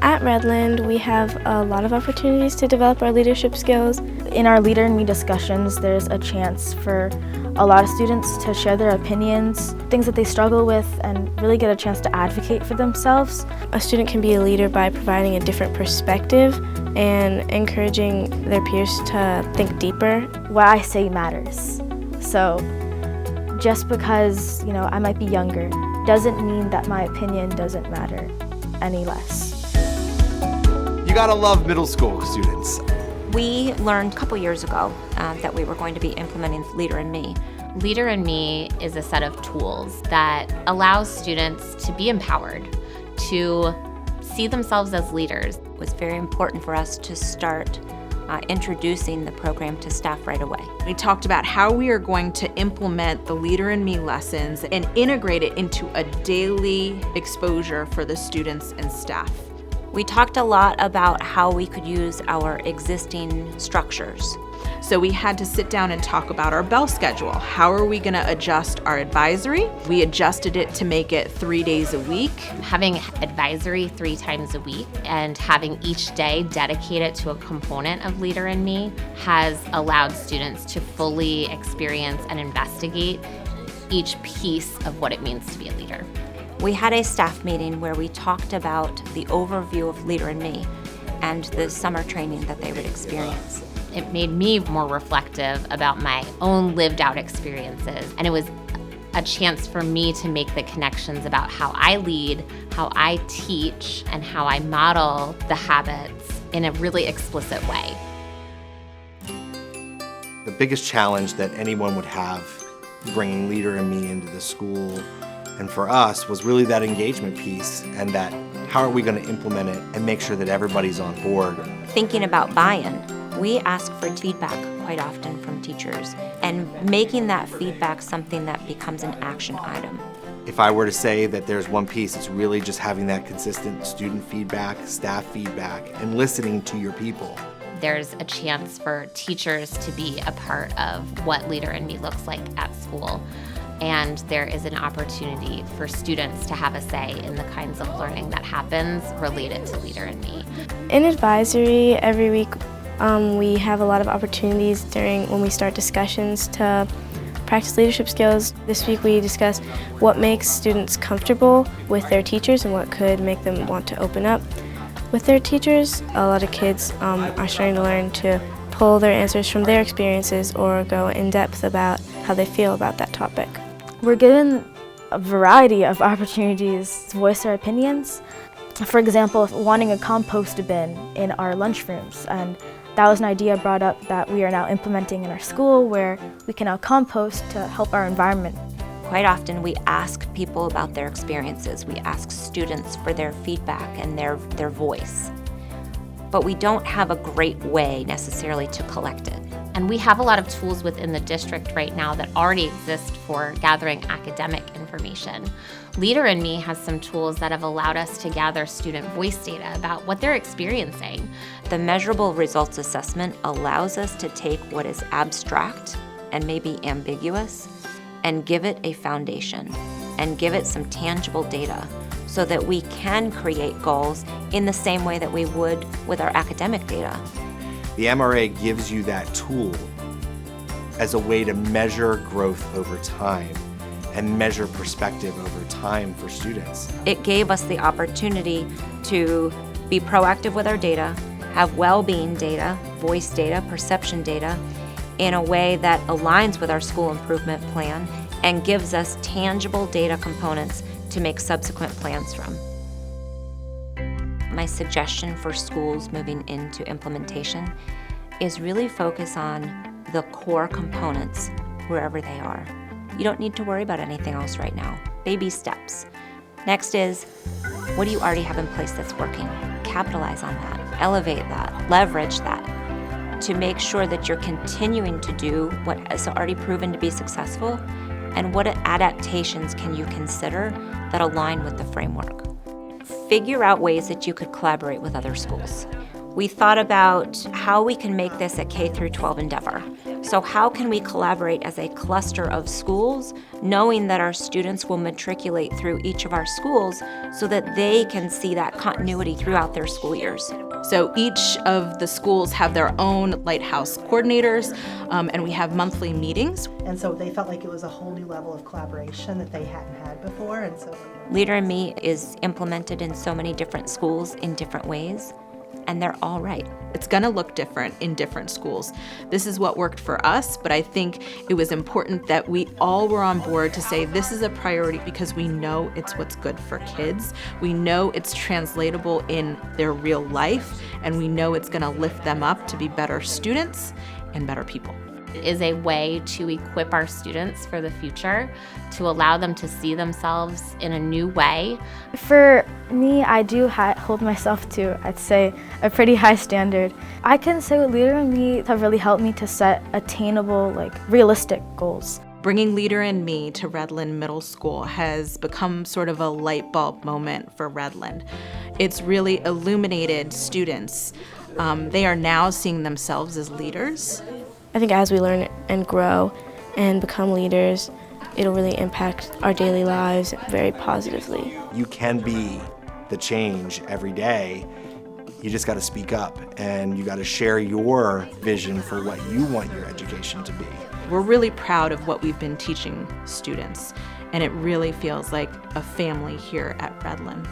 At Redland, we have a lot of opportunities to develop our leadership skills. In our Leader in Me discussions, there's a chance for a lot of students to share their opinions, things that they struggle with, and really get a chance to advocate for themselves. A student can be a leader by providing a different perspective and encouraging their peers to think deeper. What I say matters. So just because, I might be younger doesn't mean that my opinion doesn't matter any less. You gotta love middle school students. We learned a couple years ago that we were going to be implementing Leader in Me. Leader in Me is a set of tools that allows students to be empowered, to see themselves as leaders. It was very important for us to start introducing the program to staff right away. We talked about how we are going to implement the Leader in Me lessons and integrate it into a daily exposure for the students and staff. We talked a lot about how we could use our existing structures. So we had to sit down and talk about our bell schedule. How are we gonna adjust our advisory? We adjusted it to make it 3 days a week. Having advisory 3 times a week and having each day dedicated to a component of Leader in Me has allowed students to fully experience and investigate each piece of what it means to be a leader. We had a staff meeting where we talked about the overview of Leader in Me and the summer training that they would experience. It made me more reflective about my own lived out experiences, and it was a chance for me to make the connections about how I lead, how I teach, and how I model the habits in a really explicit way. The biggest challenge that anyone would have bringing Leader in Me into the school and for us was really that engagement piece, and that how are we going to implement it and make sure that everybody's on board. Thinking about buy-in, we ask for feedback quite often from teachers, and making that feedback something that becomes an action item. If I were to say that there's one piece, it's really just having that consistent student feedback, staff feedback, and listening to your people. There's a chance for teachers to be a part of what Leader in Me looks like at school. And there is an opportunity for students to have a say in the kinds of learning that happens related to Leader in Me. In advisory, every week we have a lot of opportunities when we start discussions to practice leadership skills. This week we discussed what makes students comfortable with their teachers and what could make them want to open up with their teachers. A lot of kids are starting to learn to pull their answers from their experiences or go in depth about how they feel about that topic. We're given a variety of opportunities to voice our opinions. For example, wanting a compost bin in our lunchrooms, and that was an idea brought up that we are now implementing in our school, where we can now compost to help our environment. Quite often we ask people about their experiences. We ask students for their feedback and their voice. But we don't have a great way necessarily to collect it. And we have a lot of tools within the district right now that already exist for gathering academic information. Leader in Me has some tools that have allowed us to gather student voice data about what they're experiencing. The measurable results assessment allows us to take what is abstract and maybe ambiguous and give it a foundation and give it some tangible data so that we can create goals in the same way that we would with our academic data. The MRA gives you that tool as a way to measure growth over time and measure perspective over time for students. It gave us the opportunity to be proactive with our data, have well-being data, voice data, perception data, in a way that aligns with our school improvement plan and gives us tangible data components to make subsequent plans from. My suggestion for schools moving into implementation is really focus on the core components wherever they are. You don't need to worry about anything else right now. Baby steps. Next is, what do you already have in place that's working? Capitalize on that, elevate that, leverage that to make sure that you're continuing to do what has already proven to be successful, and what adaptations can you consider that align with the framework. Figure out ways that you could collaborate with other schools. We thought about how we can make this a K-12 endeavor. So how can we collaborate as a cluster of schools, knowing that our students will matriculate through each of our schools so that they can see that continuity throughout their school years? So each of the schools have their own Lighthouse coordinators, and we have monthly meetings. And so they felt like it was a whole new level of collaboration that they hadn't had before. And so Leader in Me is implemented in so many different schools in different ways, and they're all right. It's gonna look different in different schools. This is what worked for us, but I think it was important that we all were on board to say this is a priority because we know it's what's good for kids. We know it's translatable in their real life, and we know it's gonna lift them up to be better students and better people. It is a way to equip our students for the future, to allow them to see themselves in a new way. For me, I do hold myself to, I'd say, a pretty high standard. I can say Leader in Me have really helped me to set attainable, realistic goals. Bringing Leader in Me to Redland Middle School has become sort of a light bulb moment for Redland. It's really illuminated students. They are now seeing themselves as leaders. I think as we learn and grow and become leaders, it'll really impact our daily lives very positively. You can be the change every day. You just got to speak up, and you got to share your vision for what you want your education to be. We're really proud of what we've been teaching students, and it really feels like a family here at Redland.